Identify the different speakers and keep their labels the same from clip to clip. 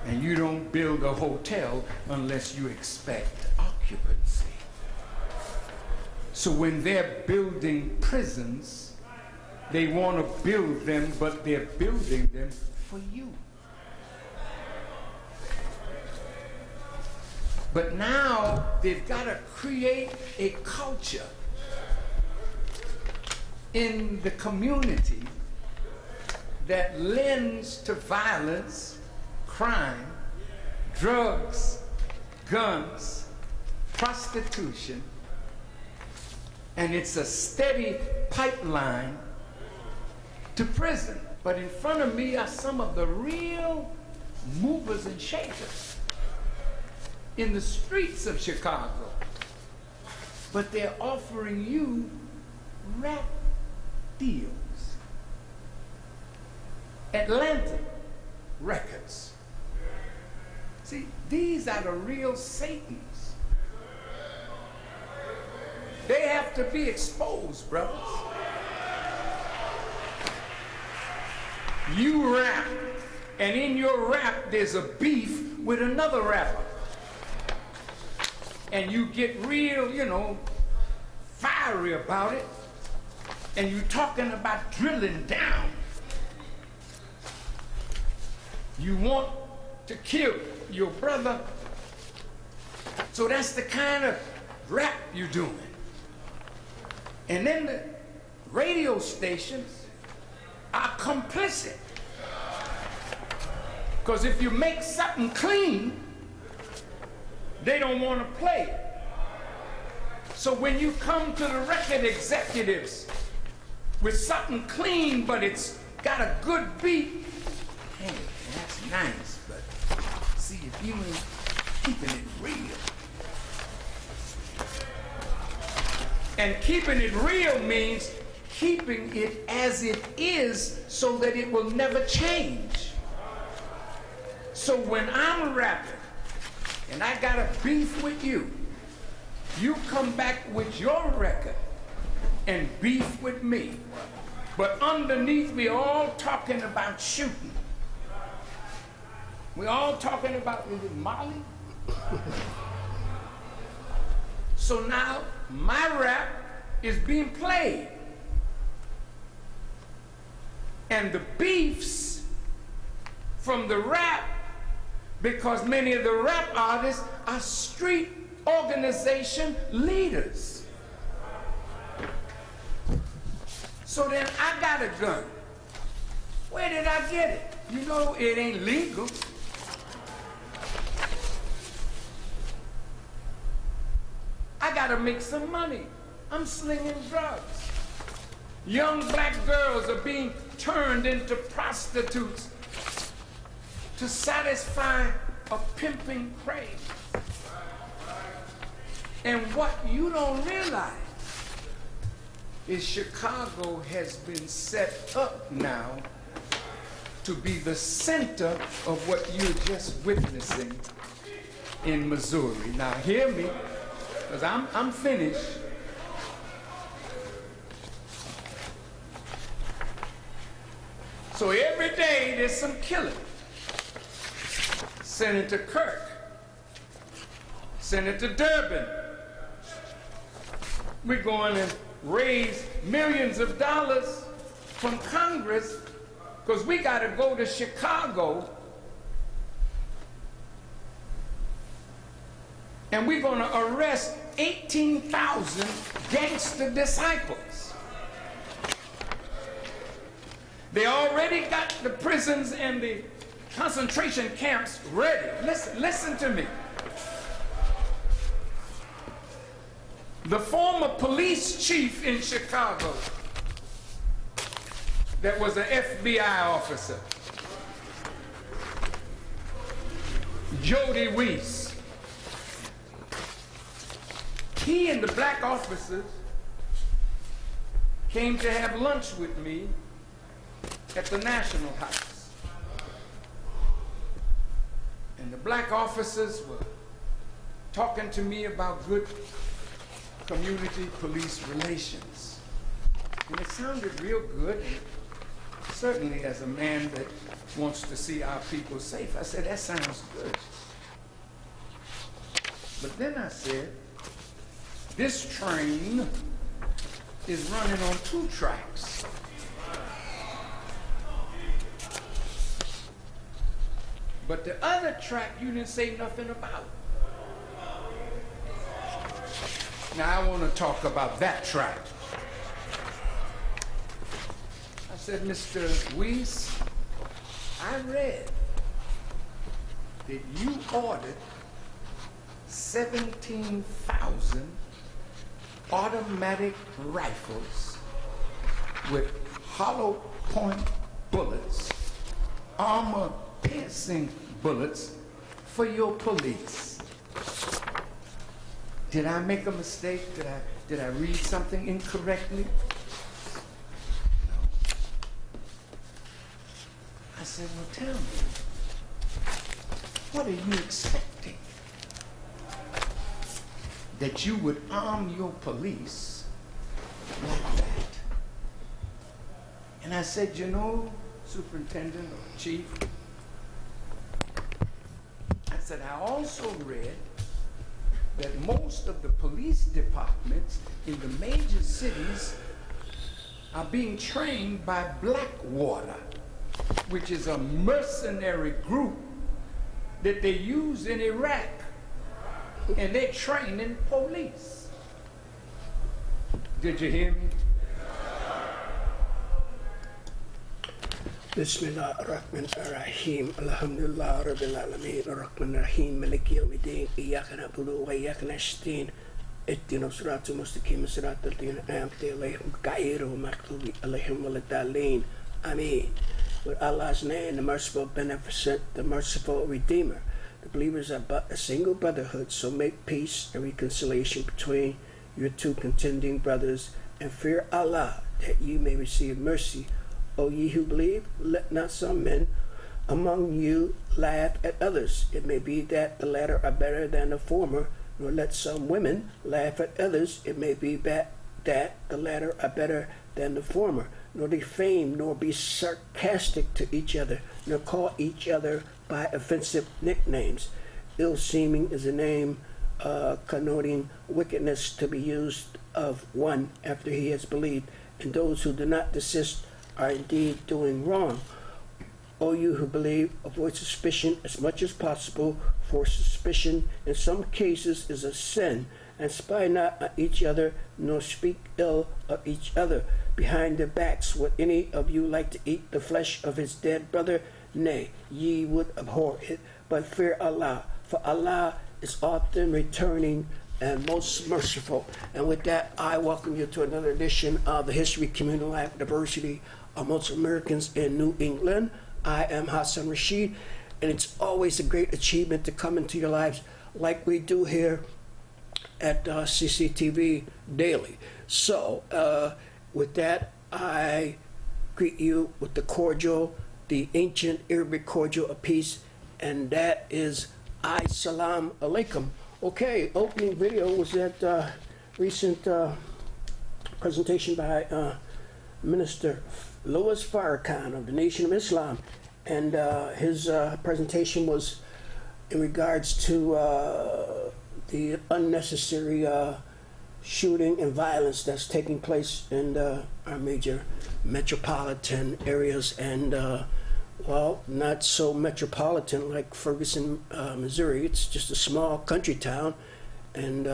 Speaker 1: And you don't build a hotel unless you expect occupancy. So when they're building prisons, they want to build them, but they're building them for you. But now they've got to create a culture in the community that lends to violence, crime, drugs, guns, prostitution, and it's a steady pipeline to prison. But in front of me are some of the real movers and shakers in the streets of Chicago. But they're offering you rap deals. Atlantic Records. See, these are the real Satans. They have to be exposed, brothers. You rap, and in your rap there's a beef with another rapper. And you get real, you know, fiery about it. And you're talking about drilling down. You want to kill your brother. So that's the kind of rap you're doing. And then the radio stations are complicit. Because if you make something clean, they don't want to play it. So when you come to the record executives with something clean, but it's got a good beat, hey, that's nice, but see, if you ain't keeping it real. And keeping it real means keeping it as it is so that it will never change. So when I'm rapping and I got a beef with you, you come back with your record and beef with me. But underneath, we're all talking about shooting. We're all talking about, is it Molly? So now my rap is being played. And the beefs from the rap, because many of the rap artists are street organization leaders. So then I got a gun. Where did I get it? You know it ain't legal. I gotta make some money. I'm slinging drugs. Young black girls are being turned into prostitutes to satisfy a pimping craze. And what you don't realize is Chicago has been set up now to be the center of what you're just witnessing in Missouri. Now hear me, because I'm finished. So every day there's some killing. Senator Kirk, Senator Durbin. We're going to raise millions of dollars from Congress because we got to go to Chicago and we're going to arrest 18,000 gangster disciples. They already got the prisons and the concentration camps ready. Listen to me. The former police chief in Chicago that was an FBI officer, Jody Weiss, he and the black officers came to have lunch with me at the National House. And the black officers were talking to me about good community police relations. And it sounded real good. certainly as a man that wants to see our people safe, I said, that sounds good. But then I said, this train is running on 2 tracks. But the other track you didn't say nothing about. Now I want to talk about that track. I said, Mr. Weiss, I read that you ordered 17,000 automatic rifles with hollow point bullets, armor-piercing bullets for your police. Did I make a mistake? Did I read something incorrectly? No. I said, well, tell me, what are you expecting? That you would arm your police like that? And I said, you know, Superintendent or Chief, I said, I also read that most of the police departments in the major cities are being trained by Blackwater, which is a mercenary group that they use in Iraq, and they're training police. Did you hear me?
Speaker 2: Bismillahirrahmanirrahim. Alhamdulillah Rabbil Alameen. Ar-Rahman-Ar-Rahim. Maliki Yawmiddin. Iyyaka na'budu wa iyyaka nasta'in. Ihdina as-siratal mustaqim. Siratal ladzina an'amta alayhim ghayril maghdubi alayhim waladdallin. Ameen. With Allah's name, the merciful beneficent, the merciful Redeemer. The believers are but a single brotherhood, so make peace and reconciliation between your 2 contending brothers, and fear Allah, that you may receive mercy. O ye who believe, let not some men among you laugh at others. It may be that the latter are better than the former, nor let some women laugh at others. It may be that the latter are better than the former, nor defame, nor be sarcastic to each other, nor call each other by offensive nicknames. Ill-seeming is a name connoting wickedness to be used of one after he has believed, and those who do not desist are indeed doing wrong. O you who believe, avoid suspicion as much as possible, for suspicion in some cases is a sin, and spy not on each other, nor speak ill of each other behind their backs. Would any of you like to eat the flesh of his dead brother? Nay, ye would abhor it, but fear Allah, for Allah is often returning and most merciful. And with that, I welcome you to another edition of the History, Community Life, Diversity of Most Americans in New England. I am Hassan Rashid, and it's always a great achievement to come into your lives like we do here at CCTV daily. So with that, I greet you with the cordial, the ancient Arabic cordial of peace, and that is Assalamu alaikum. Okay, opening video was that recent presentation by Minister Louis Farrakhan of the Nation of Islam, and his presentation was in regards to the unnecessary shooting and violence that's taking place in our major metropolitan areas, and well, not so metropolitan like Ferguson, Missouri. It's just a small country town, and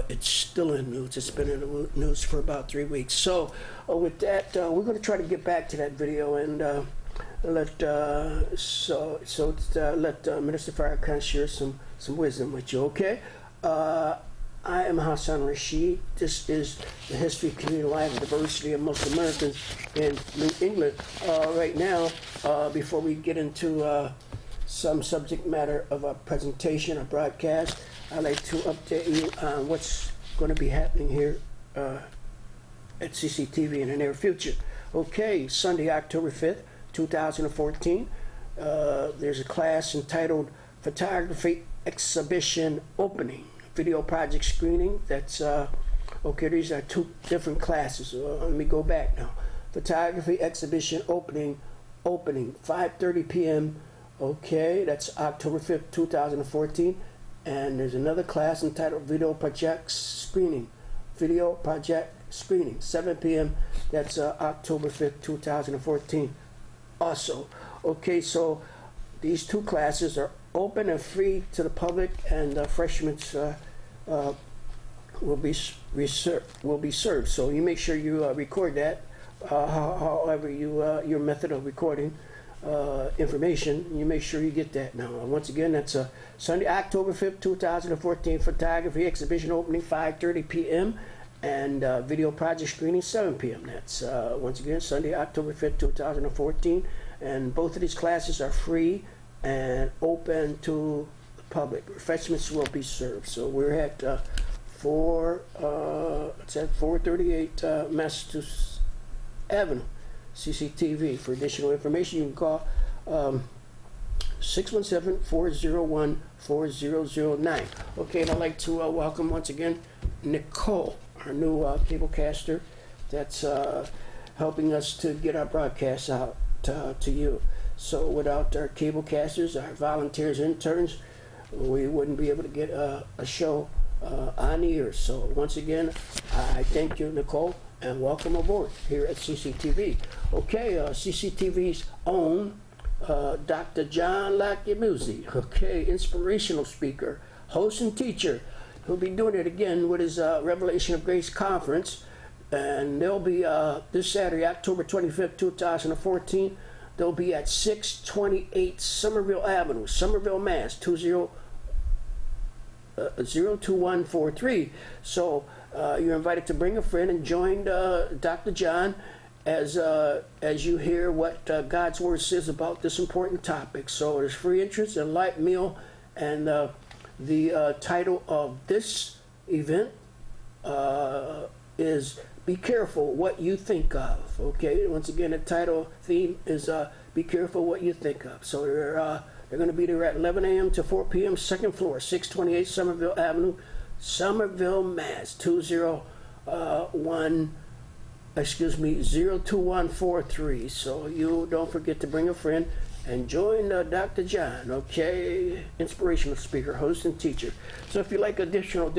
Speaker 2: it's still in the news. It's been in the news for about 3 weeks. So with that, we're going to try to get back to that video and let Minister Farrakhan share some wisdom with you. Okay. I am Hassan Rashid. This is the History, Community Life, and Diversity of Most Americans in New England. Right now, before we get into some subject matter of our presentation, our broadcast, I'd like to update you on what's going to be happening here at CCTV in the near future. Okay, Sunday, October 5th, 2014, there's a class entitled Photography Exhibition Opening. Video project screening. That's okay, these are 2 different classes. Let me go back now. Photography exhibition opening opening, 5:30 p.m. Okay, that's October 5th, 2014. And there's another class entitled Video Project Screening. Video Project Screening, 7 p.m. That's October 5th, 2014. Also, okay, so these two classes are open and free to the public, and freshmen will be served. So you make sure you record that. However your method of recording information, you make sure you get that. Now, once again, that's Sunday, October 5th, 2014. Photography exhibition opening 5:30 p.m. and video project screening 7 p.m. That's once again Sunday, October 5th, 2014. And both of these classes are free and open to the public. Refreshments will be served. So we're at 438 Massachusetts Avenue, CCTV. For additional information, you can call 617-401-4009. Okay, and I'd like to welcome once again Nicole, our new cablecaster that's helping us to get our broadcasts out to you. So without our cablecasters, our volunteers, interns, we wouldn't be able to get a show on the air. So once again, I thank you, Nicole, and welcome aboard here at CCTV. Okay, CCTV's own Dr. John Lackyamuzi, okay, inspirational speaker, host and teacher. He'll be doing it again with his Revelation of Grace conference, and they'll be this Saturday, October 25th, 2014. They'll be at 628 Somerville Avenue, Somerville, Mass. 02143. So you're invited to bring a friend and join Dr. John as you hear what God's Word says about this important topic. So there's free entrance and light meal, and the title of this event is Be Careful What You Think Of. Okay, once again, the theme is Be Careful What You Think Of. So they're going to be there at 11 a.m. to 4 p.m. Second floor, 628 Somerville Avenue, Somerville, Mass. 02143. So you don't forget to bring a friend and join Dr. John, okay, inspirational speaker, host, and teacher. So if you like additional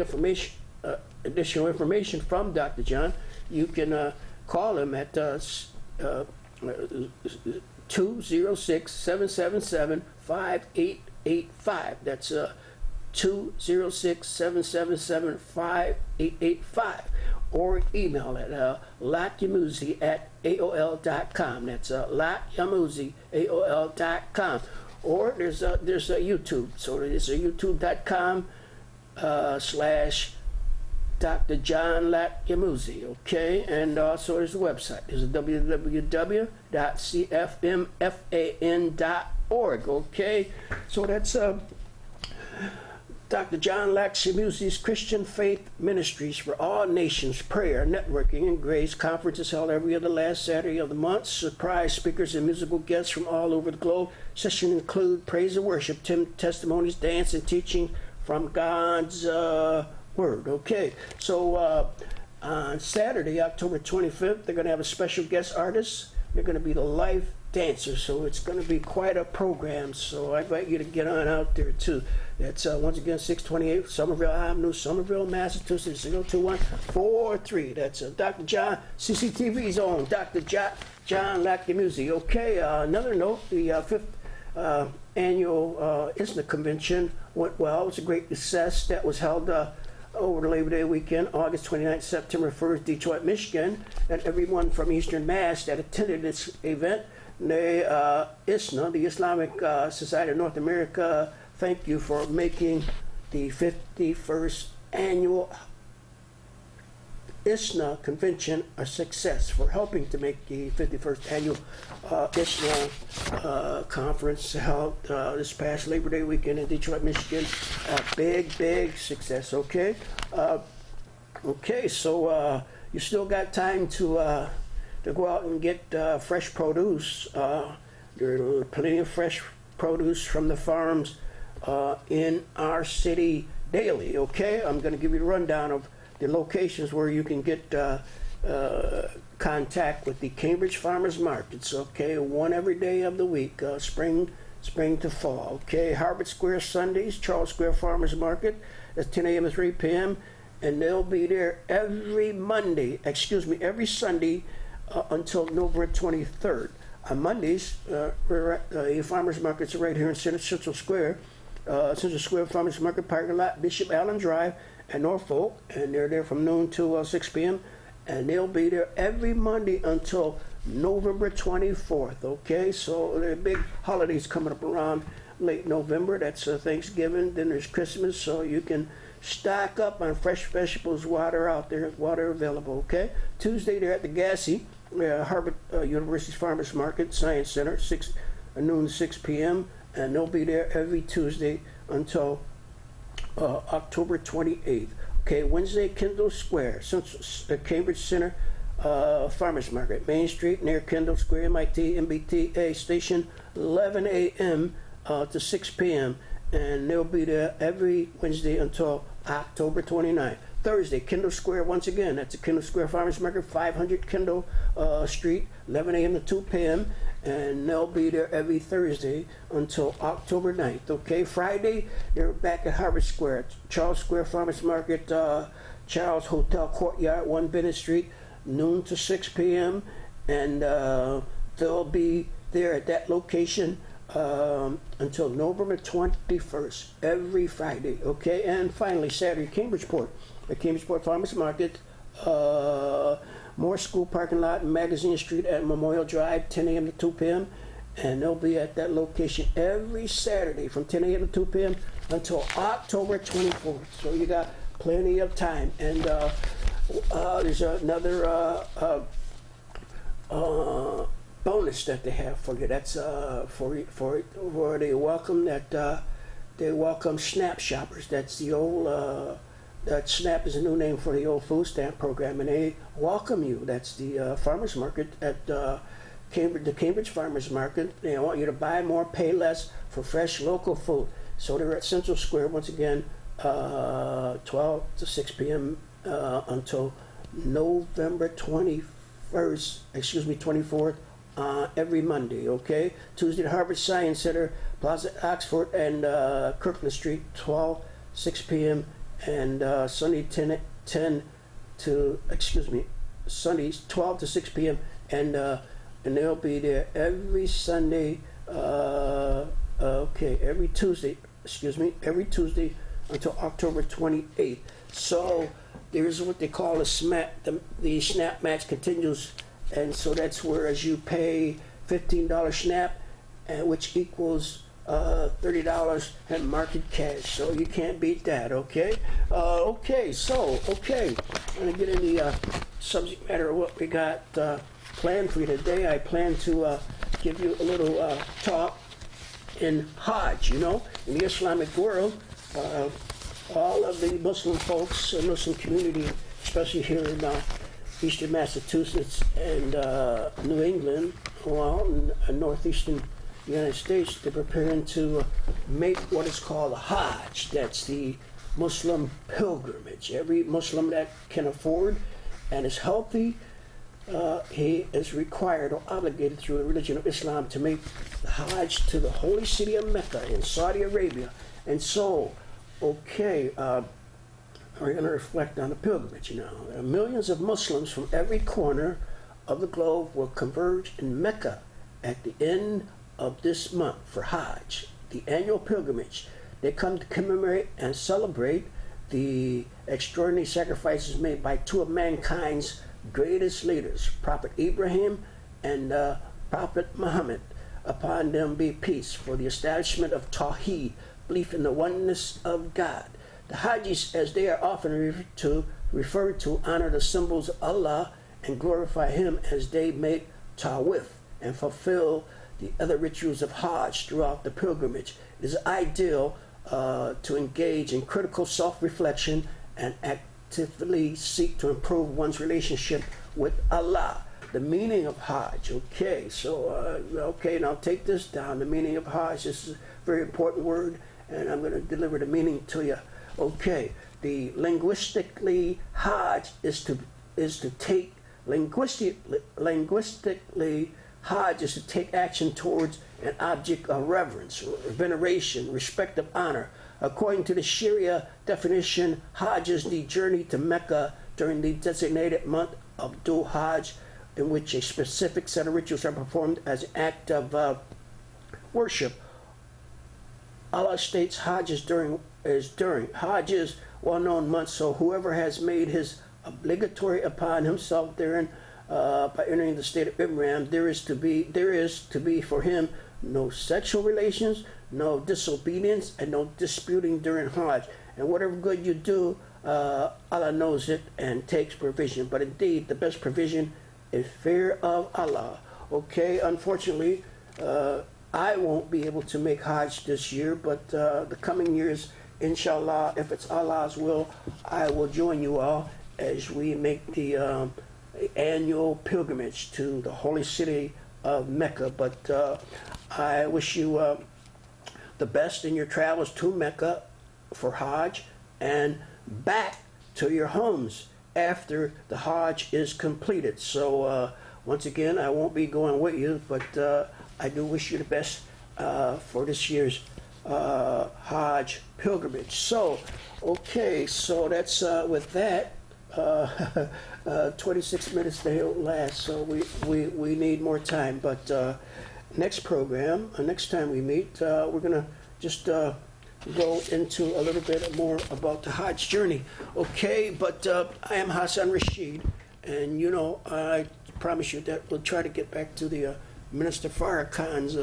Speaker 2: information from Dr. John, you can call him at 206-777-5885. That's 206-777-5885. Or email at lackyamuzi@aol.com. That's lackyamuzi@aol.com. Or there's a YouTube. So there's a youtube.com / Dr. John Lackyamuzi, okay? And also there's a website. There's a www.cfmfan.org, okay? So that's Dr. John Lackyamuzi's Christian Faith Ministries for All Nations Prayer, Networking, and Grace Conferences held every other last Saturday of the month. Surprise speakers and musical guests from all over the globe. Sessions include praise and worship, testimonies, dance, and teaching from God's Word. Okay, so on Saturday, October 25th, they're going to have a special guest artist. They're going to be the Life Dancers, so it's going to be quite a program. So I invite you to get on out there too. That's once again 628 Somerville Avenue, Somerville, Massachusetts 02143. That's Dr. John, CCTV's own Dr. John Lackyamuzi. Okay, another note: the 5th annual ISNA convention went well. It was a great success. That was held over the Labor Day weekend, August 29th, September 1st, Detroit, Michigan. And everyone from Eastern Mass that attended this event, ISNA, the Islamic Society of North America, thank you for making the 51st annual ISNA convention a success, for helping to make the 51st annual ISNA conference held this past Labor Day weekend in Detroit, Michigan. A big success, okay? Okay, so you still got time to go out and get fresh produce. There are plenty of fresh produce from the farms in our city daily, okay? I'm going to give you a rundown of the locations where you can get contact with the Cambridge Farmers Markets, okay? One every day of the week, spring to fall, okay? Harvard Square Sundays, Charles Square Farmers Market, that's 10 a.m. to 3 p.m. And they'll be there every Sunday until November 23rd. On Mondays, the farmers markets are right here in Central Square Farmers Market parking lot, Bishop Allen Drive, and Norfolk, and they're there from noon to 6 p.m. And they'll be there every Monday until November 24th. Okay, so there are big holidays coming up around late November. That's Thanksgiving. Then there's Christmas, so you can stock up on fresh vegetables, water out there, water available. Okay, Tuesday they're at the Gassy, Harvard University's Farmers Market Science Center, noon to 6 p.m. And they'll be there every Tuesday until October 28th. Okay, Wednesday, Kendall Square, Cambridge Center Farmers Market, Main Street near Kendall Square, MIT, MBTA station, 11 a.m. To 6 p.m. And they'll be there every Wednesday until October 29th. Thursday, Kendall Square once again. That's the Kendall Square Farmers Market, 500 Kendall Street, 11 a.m. to 2 p.m. And they'll be there every Thursday until October 9th. Okay, Friday, they're back at Harvard Square, Charles Square Farmers Market, Charles Hotel Courtyard, 1 Bennett Street, noon to 6 p.m. And they'll be there at that location until November 21st, every Friday. Okay, and finally, Saturday, Cambridgeport, the Cambridgeport Farmers Market, Moore School parking lot, Magazine Street at Memorial Drive, 10 a.m. to 2 p.m. And they'll be at that location every Saturday from 10 a.m. to 2 p.m. until October 24th. So you got plenty of time. And there's another bonus that they have for you. That's for they welcome SNAP shoppers. That's the old. That SNAP is a new name for the old food stamp program, and they welcome you. That's the farmers market at Cambridge, the Cambridge Farmers Market. They want you to buy more, pay less for fresh local food. So they're at Central Square once again, 12 to 6 p.m. Until November 24th, every Monday. Okay, Tuesday, the Harvard Science Center, Plaza Oxford and Kirkland Street, 6 p.m. and Sundays 12 to 6 p.m. and they'll be there every Sunday. Every Tuesday until October 28th. So there's what they call the SNAP match continues, and so that's where as you pay $15 SNAP, which equals $30 in market cash, so you can't beat that. Okay, I'm gonna get in the subject matter of what we got planned for you today. I plan to give you a little talk in Hajj. You know, in the Islamic world, all of the Muslim folks, Muslim community, especially here in eastern Massachusetts and New England, and northeastern United States, they're preparing to make what is called a Hajj. That's the Muslim pilgrimage. Every Muslim that can afford and is healthy, he is required or obligated through the religion of Islam to make the Hajj to the holy city of Mecca in Saudi Arabia. And so, we're going to reflect on the pilgrimage now. There are millions of Muslims from every corner of the globe will converge in Mecca at the end of this month for Hajj, the annual pilgrimage. They come to commemorate and celebrate the extraordinary sacrifices made by two of mankind's greatest leaders, Prophet Ibrahim and Prophet Muhammad, upon them be peace, for the establishment of Tawheed, belief in the oneness of God. The Hajjis, as they are often referred to, honor the symbols of Allah and glorify Him as they make tawaf and fulfill the other rituals of Hajj throughout the pilgrimage. It is ideal to engage in critical self-reflection and actively seek to improve one's relationship with Allah. The meaning of Hajj. Okay, so now take this down. The meaning of Hajj. This is a very important word, and I'm going to deliver the meaning to you. Okay, the linguistically Hajj is to take Linguistically, Hajj is to take action towards an object of reverence, veneration, respect of honor. According to the Sharia definition, Hajj is the journey to Mecca during the designated month of Dhul Hajj, in which a specific set of rituals are performed as an act of worship. Allah states Hajj is during. Hajj is well-known month, so whoever has made his obligatory upon himself therein by entering the state of Ihram, there is to be for him no sexual relations, no disobedience, and no disputing during Hajj. And whatever good you do, Allah knows it and takes provision. But indeed, the best provision is fear of Allah. Okay, unfortunately, I won't be able to make Hajj this year, but the coming years, inshallah, if it's Allah's will, I will join you all as we make the annual pilgrimage to the holy city of Mecca. But I wish you the best in your travels to Mecca for Hajj and back to your homes after the Hajj is completed. So once again, I won't be going with you, but I do wish you the best for this year's Hajj pilgrimage. So, okay, so that's with that. 26 minutes they don't last, so we need more time. But next program, next time we meet, we're gonna just go into a little bit more about the Hajj journey. Okay, but I am Hassan Rashid, and you know, I promise you that we'll try to get back to the Minister Farrakhan's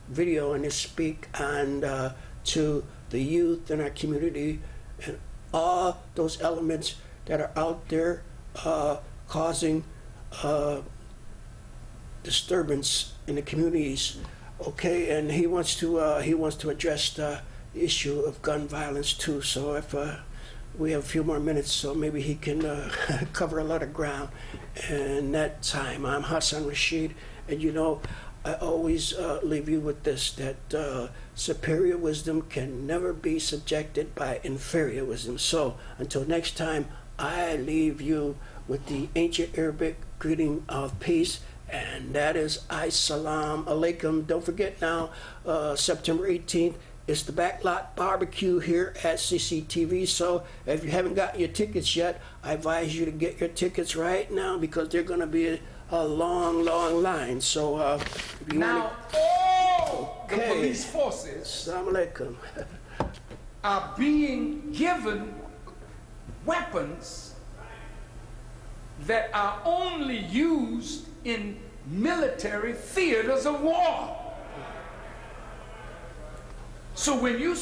Speaker 2: video and his speak on to the youth in our community and all those elements that are out there causing disturbance in the communities. Okay, and he wants to address the issue of gun violence too. So if we have a few more minutes, so maybe he can cover a lot of ground. And that time, I'm Hassan Rashid, and you know, I always leave you with this, that superior wisdom can never be subjected by inferior wisdom. So until next time, I leave you with the ancient Arabic greeting of peace, and that is Assalamu alaikum. Don't forget now, September 18th is the Backlot Barbecue here at CCTV. So if you haven't gotten your tickets yet, I advise you to get your tickets right now, because they're going to be a long, long line. So if you
Speaker 1: now all the police forces
Speaker 2: Assalamu alaikum.
Speaker 1: are being given weapons that are only used in military theaters of war. So when you